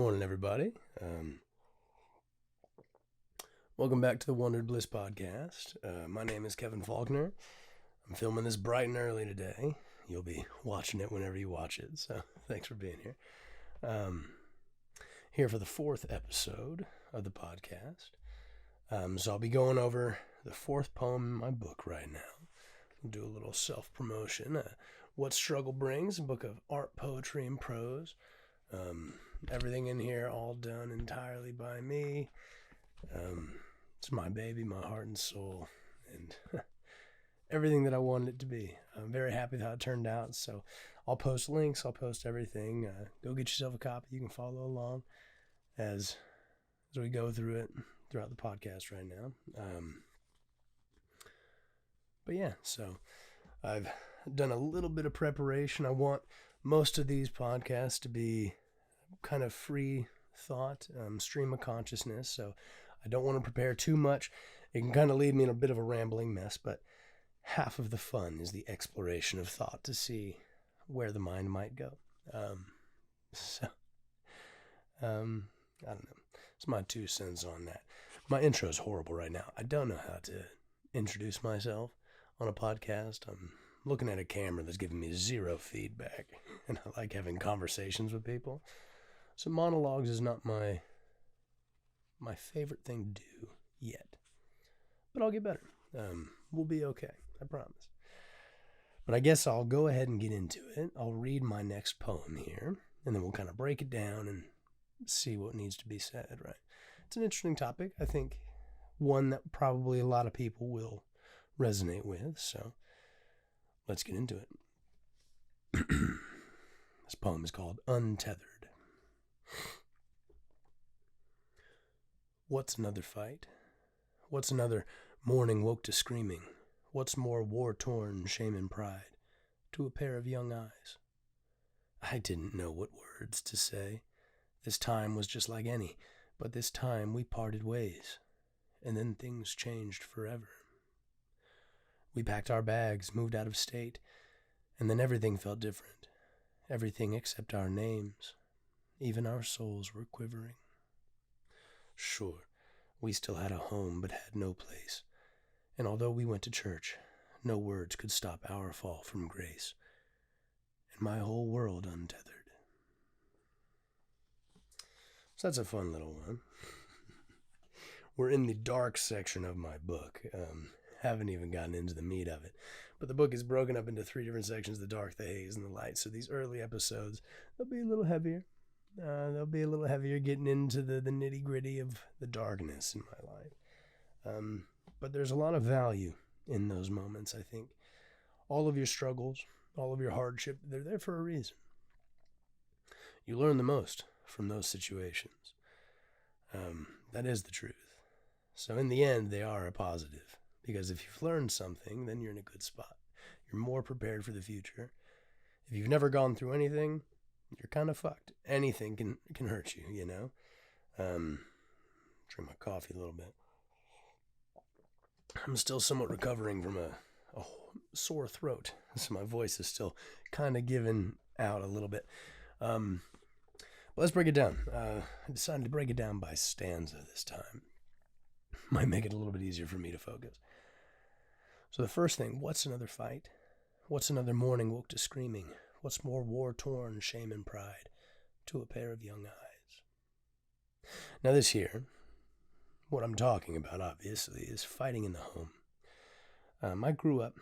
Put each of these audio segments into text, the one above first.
morning, everybody. Welcome back to the Wondered Bliss Podcast. My name is Kevin Faulkner. I'm filming this bright and early today. You'll be watching it whenever you watch it, so thanks for being here. Here for the fourth episode of the podcast. So I'll be going over the fourth poem in my book right now. We'll do a little self-promotion. What Struggle Brings, a book of art, poetry, and prose. Everything in here all done entirely by me. It's my baby, my heart and soul, and everything that I wanted it to be. I'm very happy with how it turned out, so I'll post links, I'll post everything. Go get yourself a copy. You can follow along as we go through it throughout the podcast right now. But yeah, so I've done a little bit of preparation. I want most of these podcasts to be kind of free thought, stream of consciousness, so I don't want to prepare too much. It can kind of lead me in a bit of a rambling mess, but half of the fun is the exploration of thought to see where the mind might go. I don't know. It's my 2 cents on that. My intro is horrible right now. I don't know how to introduce myself on a podcast. I'm looking at a camera that's giving me 0 feedback, and I like having conversations with people. So monologues is not my favorite thing to do yet, but I'll get better. We'll be okay, I promise. But I guess I'll go ahead and get into it. I'll read my next poem here, and then we'll kind of break it down and see what needs to be said, right? It's an interesting topic. I think one that probably a lot of people will resonate with, so let's get into it. This poem is called Untethered. What's another fight? What's another morning woke to screaming? What's more war-torn shame and pride to a pair of young eyes? I didn't know what words to say. This time was just like any, but this time we parted ways, and then things changed forever. We packed our bags, moved out of state, and then everything felt different. Everything except our names. Even our souls were quivering. Sure, we still had a home but had no place, and although we went to church, no words could stop our fall from grace, and my whole world untethered. So that's a fun little one. We're in the dark section of my book. Haven't even gotten into the meat of it, but the book is broken up into 3 different sections: the dark, the haze, and the light. So these early episodes, they'll be a little heavier. They'll be a little heavier getting into the nitty-gritty of the darkness in my life. But there's a lot of value in those moments, I think. All of your struggles, all of your hardship, they're there for a reason. You learn the most from those situations. That is the truth. So in the end, they are a positive. Because if you've learned something, then you're in a good spot. You're more prepared for the future. If you've never gone through anything, you're kind of fucked. Anything can hurt you, you know? Drink my coffee a little bit. I'm still somewhat recovering from a sore throat, so my voice is still kind of giving out a little bit. But let's break it down. I decided to break it down by stanza this time. Might make it a little bit easier for me to focus. So the first thing, what's another fight? What's another morning woke to screaming? What's more war-torn shame and pride to a pair of young eyes? Now this here, what I'm talking about, obviously, is fighting in the home. I grew up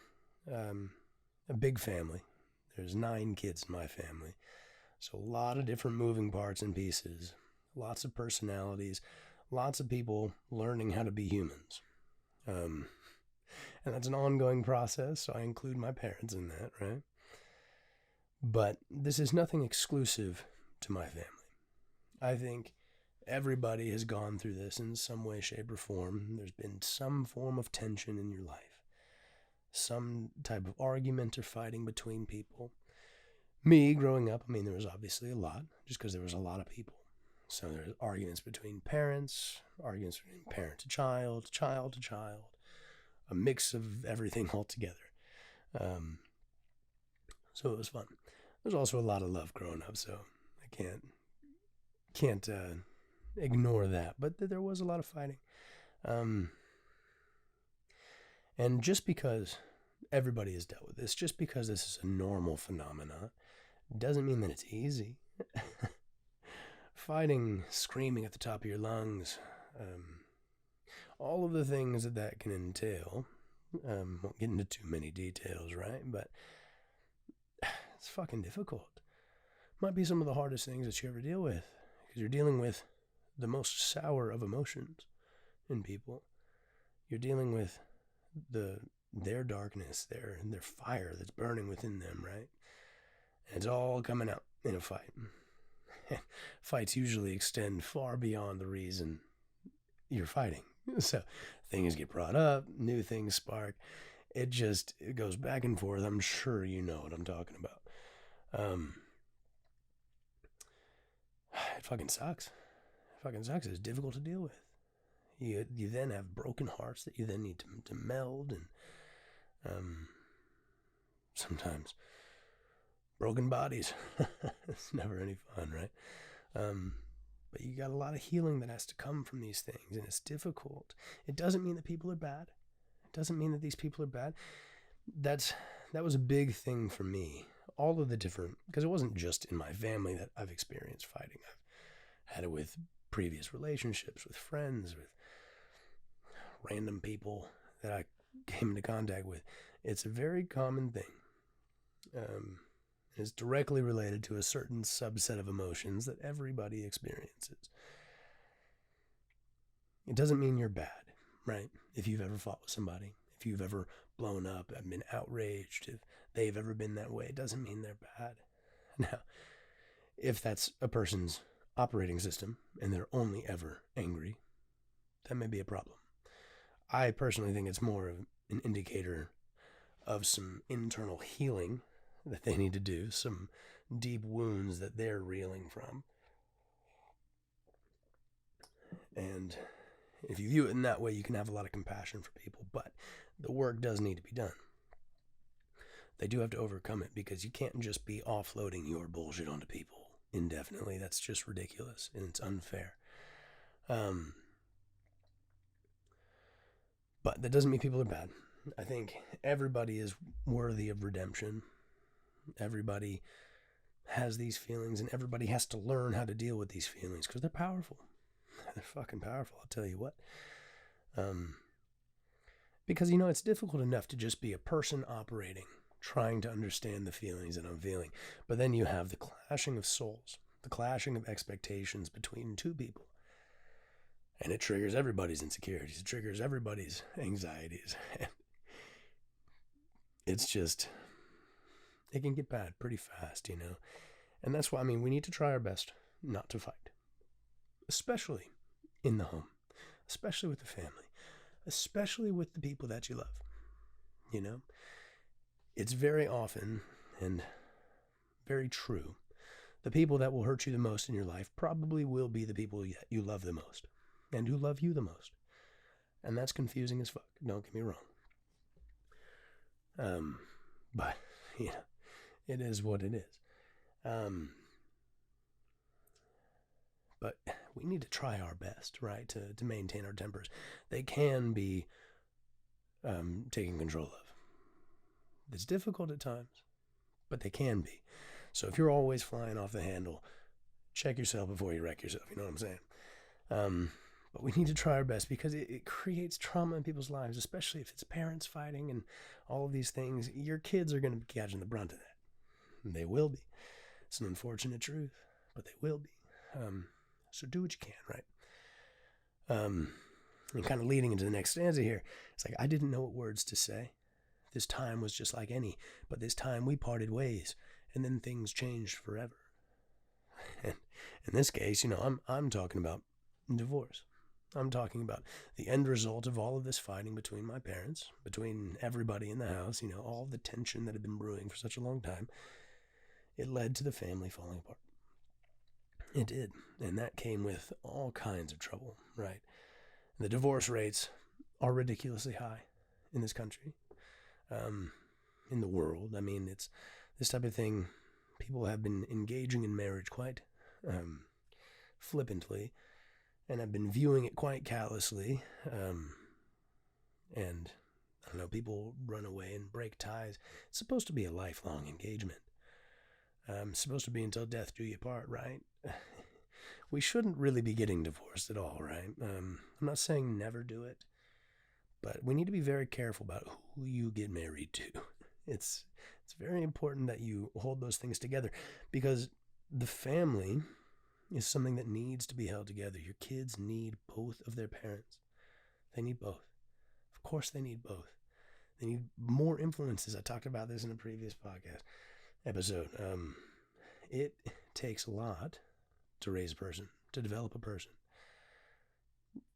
a big family. There's 9 kids in my family. So a lot of different moving parts and pieces, lots of personalities, lots of people learning how to be humans. And that's an ongoing process, so I include my parents in that, right? But this is nothing exclusive to my family. I think everybody has gone through this in some way, shape, or form. There's been some form of tension in your life. Some type of argument or fighting between people. Me, growing up, there was obviously a lot, just because there was a lot of people. So there's arguments between parents, arguments between parent to child, child to child, a mix of everything all together. So it was fun. There's also a lot of love growing up, so I can't can't ignore that. But there was a lot of fighting. And just because everybody has dealt with this, just because this is a normal phenomenon, doesn't mean that it's easy. Fighting, screaming at the top of your lungs, all of the things that can entail. Won't get into too many details, right? But it's fucking difficult. Might be some of the hardest things that you ever deal with, because you're dealing with the most sour of emotions in people. You're dealing with their darkness, their fire that's burning within them, right? And it's all coming out in a fight. Fights usually extend far beyond the reason you're fighting. So things get brought up, new things spark. It goes back and forth. I'm sure you know what I'm talking about. It fucking sucks. It fucking sucks. It's difficult to deal with. You then have broken hearts that you then need to meld, and sometimes broken bodies. It's never any fun, right? But you got a lot of healing that has to come from these things, and it's difficult. It doesn't mean that people are bad. It doesn't mean that these people are bad. That was a big thing for me. All of the different, because it wasn't just in my family that I've experienced fighting. I've had it with previous relationships, with friends, with random people that I came into contact with. It's a very common thing. It's directly related to a certain subset of emotions that everybody experiences. It doesn't mean you're bad, right? If you've ever fought with somebody, if you've ever blown up and been outraged, if they've ever been that way, it doesn't mean they're bad. Now, if that's a person's operating system and they're only ever angry, that may be a problem. I personally think it's more of an indicator of some internal healing that they need to do, some deep wounds that they're reeling from. And if you view it in that way, you can have a lot of compassion for people, but the work does need to be done. They do have to overcome it, because you can't just be offloading your bullshit onto people indefinitely. That's just ridiculous, and it's unfair. But that doesn't mean people are bad. I think everybody is worthy of redemption. Everybody has these feelings, and everybody has to learn how to deal with these feelings, because they're powerful. They're fucking powerful, I'll tell you what. Because, it's difficult enough to just be a person operating, trying to understand the feelings that I'm feeling. But then you have the clashing of souls, the clashing of expectations between two people. And it triggers everybody's insecurities. It triggers everybody's anxieties. It's just, it can get bad pretty fast, And that's why, we need to try our best not to fight. Especially in the home. Especially with the family. Especially with the people that you love. It's very often, and very true, the people that will hurt you the most in your life probably will be the people you love the most. And who love you the most. And that's confusing as fuck. Don't get me wrong. But, it is what it is. But we need to try our best, right, to maintain our tempers. They can be taken control of. It's difficult at times, but they can be. So if you're always flying off the handle, check yourself before you wreck yourself. You know what I'm saying? But we need to try our best, because it creates trauma in people's lives, especially if it's parents fighting and all of these things. Your kids are going to be catching the brunt of that. And they will be. It's an unfortunate truth, but they will be. So do what you can, right? And kind of leading into the next stanza here, it's like, I didn't know what words to say. This time was just like any, but this time we parted ways, and then things changed forever. And in this case, I'm talking about divorce. I'm talking about the end result of all of this fighting between my parents, between everybody in the house, all the tension that had been brewing for such a long time. It led to the family falling apart. It did. And that came with all kinds of trouble, right? The divorce rates are ridiculously high in this country, in the world. It's this type of thing. People have been engaging in marriage quite flippantly, and I've been viewing it quite callously. And I don't know, people run away and break ties. It's supposed to be a lifelong engagement. It's supposed to be until death do you part, right? We shouldn't really be getting divorced at all, right? I'm not saying never do it, but we need to be very careful about who you get married to. It's very important that you hold those things together, because the family is something that needs to be held together. Your kids need both of their parents. They need both. Of course they need both. They need more influences. I talked about this in a previous podcast episode. It takes a lot to raise a person, to develop a person.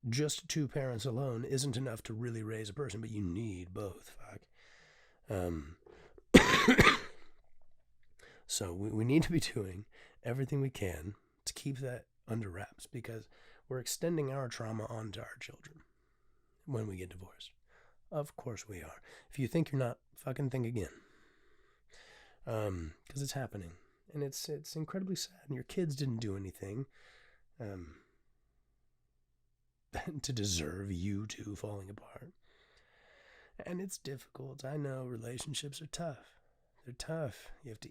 Just two parents alone isn't enough to really raise a person, but you need both. So we need to be doing everything we can to keep that under wraps, because we're extending our trauma onto our children when we get divorced. Of course we are. If you think you're not, fucking think again. Because it's happening. And it's incredibly sad. And your kids didn't do anything to deserve you two falling apart. And it's difficult. I know relationships are tough. They're tough. You have to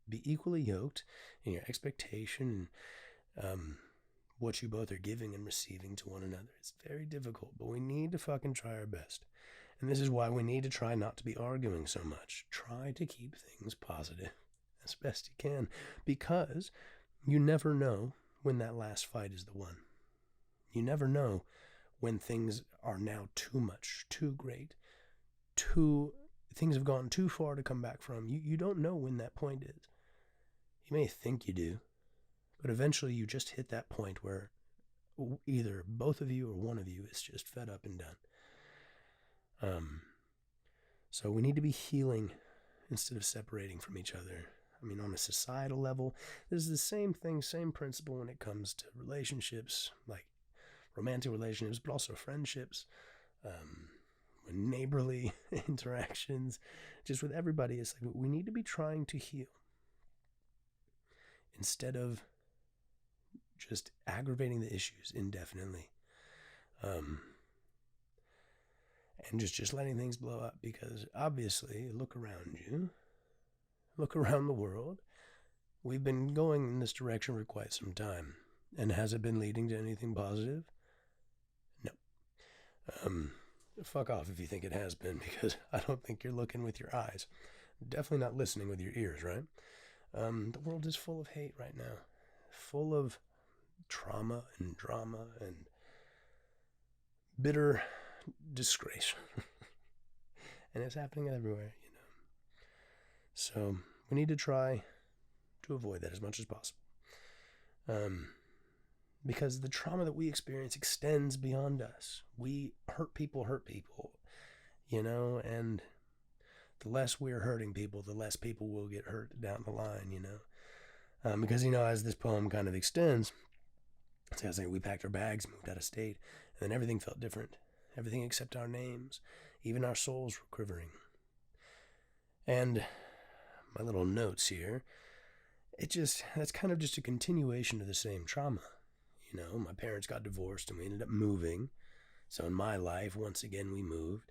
be equally yoked in your expectation and what you both are giving and receiving to one another. It's very difficult, but we need to fucking try our best. And this is why we need to try not to be arguing so much. Try to keep things positive as best you can, because you never know when that last fight is the one. You never know when things are now too much, too great, things have gone too far to come back from. You don't know when that point is. You may think you do, but eventually you just hit that point where either both of you or one of you is just fed up and done. So we need to be healing instead of separating from each other. I mean, on a societal level, this is the same thing, same principle when it comes to relationships, like romantic relationships, but also friendships, neighborly interactions, just with everybody. It's like we need to be trying to heal instead of just aggravating the issues indefinitely. And just letting things blow up, because obviously, look around you, look around the world. We've been going in this direction for quite some time. And has it been leading to anything positive? No. Fuck off if you think it has been, because I don't think you're looking with your eyes. Definitely not listening with your ears, right? The world is full of hate right now. Full of trauma and drama and bitter disgrace. And it's happening everywhere, So we need to try to avoid that as much as possible. Because the trauma that we experience extends beyond us. We hurt people, and the less we're hurting people, the less people will get hurt down the line, Because, as this poem kind of extends, it's kind of saying we packed our bags, moved out of state, and then everything felt different. Everything except our names. Even our souls were quivering. And my little notes here, that's kind of just a continuation of the same trauma. My parents got divorced and we ended up moving. So in my life, once again, we moved.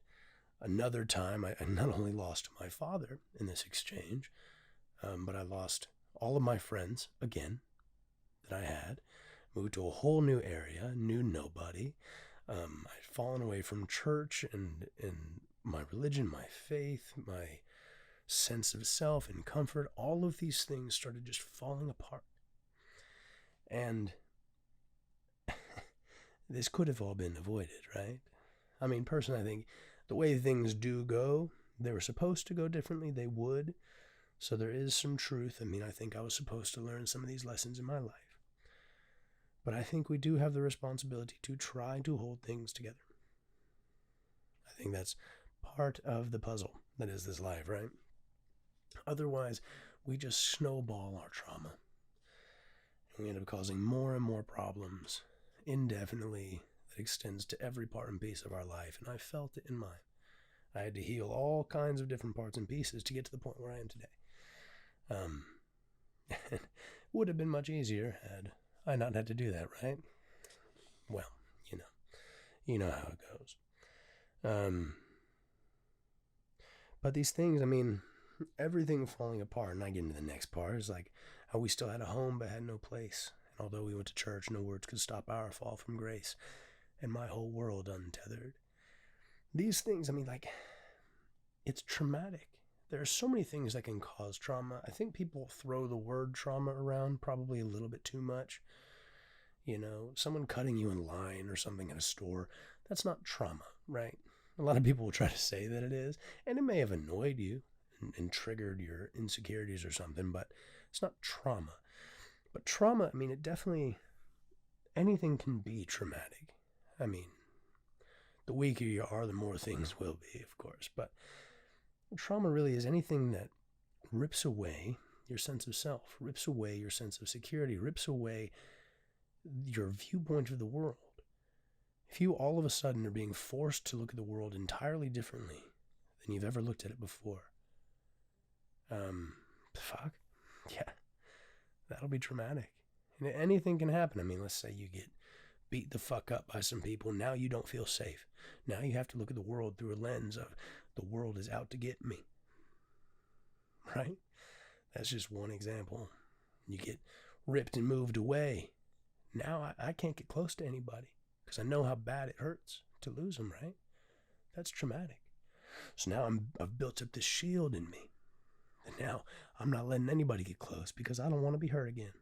Another time, I not only lost my father in this exchange, but I lost all of my friends again that I had. Moved to a whole new area, knew nobody. I'd fallen away from church and my religion, my faith, my sense of self and comfort. All of these things started just falling apart. And this could have all been avoided, right? I mean, personally, I think the way things do go, they were supposed to go differently, they would. So there is some truth. I mean, I think I was supposed to learn some of these lessons in my life. But I think we do have the responsibility to try to hold things together. I think that's part of the puzzle that is this life, right? Otherwise, we just snowball our trauma. And we end up causing more and more problems indefinitely that extends to every part and piece of our life. And I felt it in mine. I had to heal all kinds of different parts and pieces to get to the point where I am today. It would have been much easier had I not had to do that, right? Well, you know how it goes. But these things, I mean, everything falling apart, and I get into the next part, is like how we still had a home but had no place. And although we went to church, no words could stop our fall from grace, and my whole world untethered. These things, I mean, like, it's traumatic. There are so many things that can cause trauma. I think people throw the word trauma around probably a little bit too much. Someone cutting you in line or something at a store, that's not trauma, right? A lot of people will try to say that it is, and it may have annoyed you and triggered your insecurities or something, but it's not trauma. But trauma, I mean, it definitely, anything can be traumatic. I mean, the weaker you are, the more things will be, of course. But trauma really is anything that rips away your sense of self, rips away your sense of security, rips away your viewpoint of the world. If you all of a sudden are being forced to look at the world entirely differently than you've ever looked at it before, yeah, that'll be traumatic. And anything can happen. I mean, let's say you get beat the fuck up by some people. Now you don't feel safe. Now you have to look at the world through a lens of the world is out to get me. Right? That's just one example. You get ripped and moved away. Now I can't get close to anybody because I know how bad it hurts to lose them, right? That's traumatic. So now I've built up this shield in me. And now I'm not letting anybody get close because I don't want to be hurt again.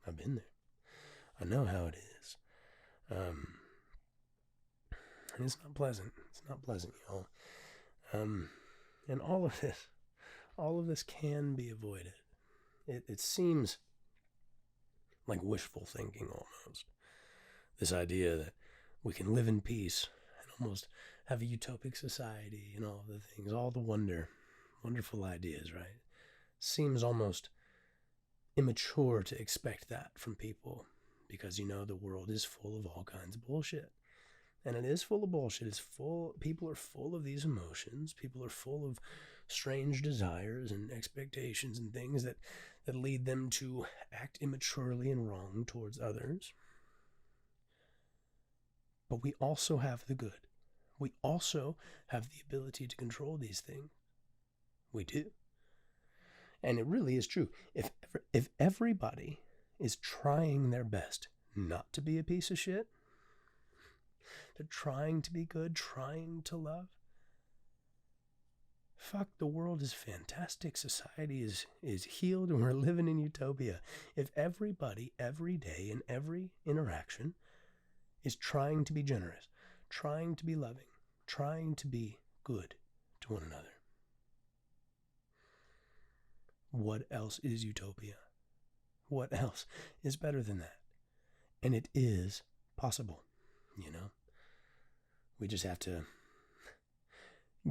I've been there. I know how it is. And it's not pleasant. It's not pleasant, y'all. And all of this can be avoided. It seems like wishful thinking almost. This idea that we can live in peace and almost have a utopic society and all the things, all the wonderful ideas, right? Seems almost immature to expect that from people because, the world is full of all kinds of bullshit. And it is full of bullshit. People are full of these emotions. People are full of strange desires and expectations and things that lead them to act immaturely and wrong towards others. But we also have the good. We also have the ability to control these things. We do. And it really is true. If everybody is trying their best not to be a piece of shit, they're trying to be good, trying to love, fuck, the world is fantastic. Society is healed and we're living in utopia. If everybody, every day, in every interaction is trying to be generous, trying to be loving, trying to be good to one another, what else is utopia? What else is better than that? And it is possible, We just have to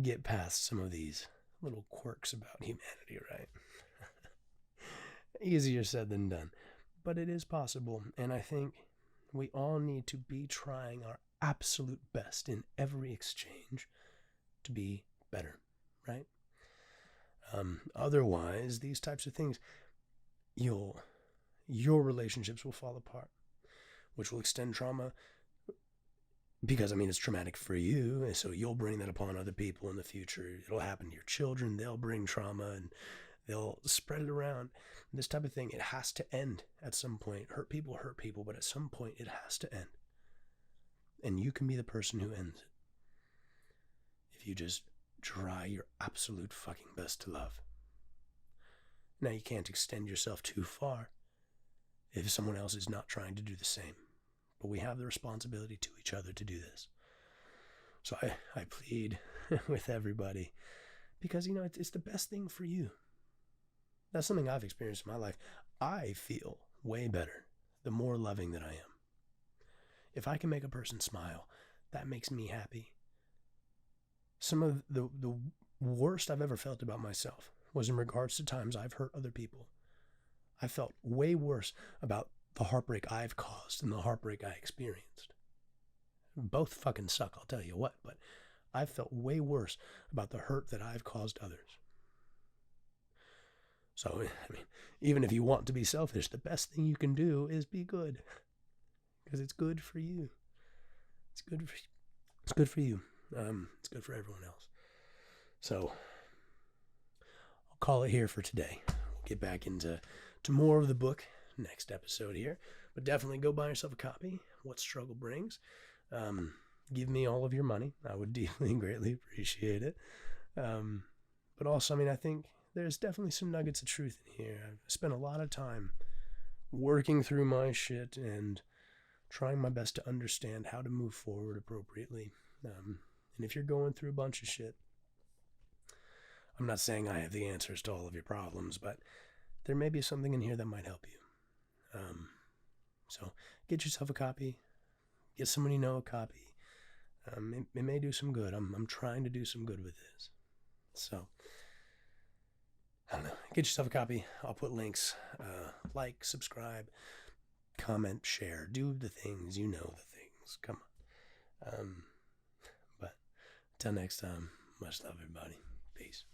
get past some of these little quirks about humanity, right? Easier said than done. But it is possible, and I think we all need to be trying our absolute best in every exchange to be better, right? Otherwise, these types of things, your relationships will fall apart, which will extend trauma because, it's traumatic for you, and so you'll bring that upon other people in the future. It'll happen to your children. They'll bring trauma, and they'll spread it around. This type of thing, it has to end at some point. Hurt people, but at some point it has to end. And you can be the person who ends it. If you just try your absolute fucking best to love. Now, you can't extend yourself too far if someone else is not trying to do the same. But we have the responsibility to each other to do this. So I plead with everybody because, it's the best thing for you. That's something I've experienced in my life. I feel way better the more loving that I am. If I can make a person smile, that makes me happy. Some of the worst I've ever felt about myself was in regards to times I've hurt other people. I felt way worse about the heartbreak I've caused than the heartbreak I experienced. Both fucking suck, I'll tell you what, but I've felt way worse about the hurt that I've caused others. So, I mean, even if you want to be selfish, the best thing you can do is be good. Because it's good for you. It's good for you. It's good for you. It's good for everyone else. So, I'll call it here for today. We'll get back into more of the book next episode here. But definitely go buy yourself a copy. What Struggle Brings. Give me all of your money. I would deeply, greatly appreciate it. But also, I mean, I think there's definitely some nuggets of truth in here. I've spent a lot of time working through my shit and trying my best to understand how to move forward appropriately. And if you're going through a bunch of shit, I'm not saying I have the answers to all of your problems, but there may be something in here that might help you. So get yourself a copy. Get someone you know a copy. It may do some good. I'm trying to do some good with this. So, I don't know. Get yourself a copy. I'll put links. Like, subscribe, comment, share. Do the things. You know the things. Come on. But until next time, much love, everybody. Peace.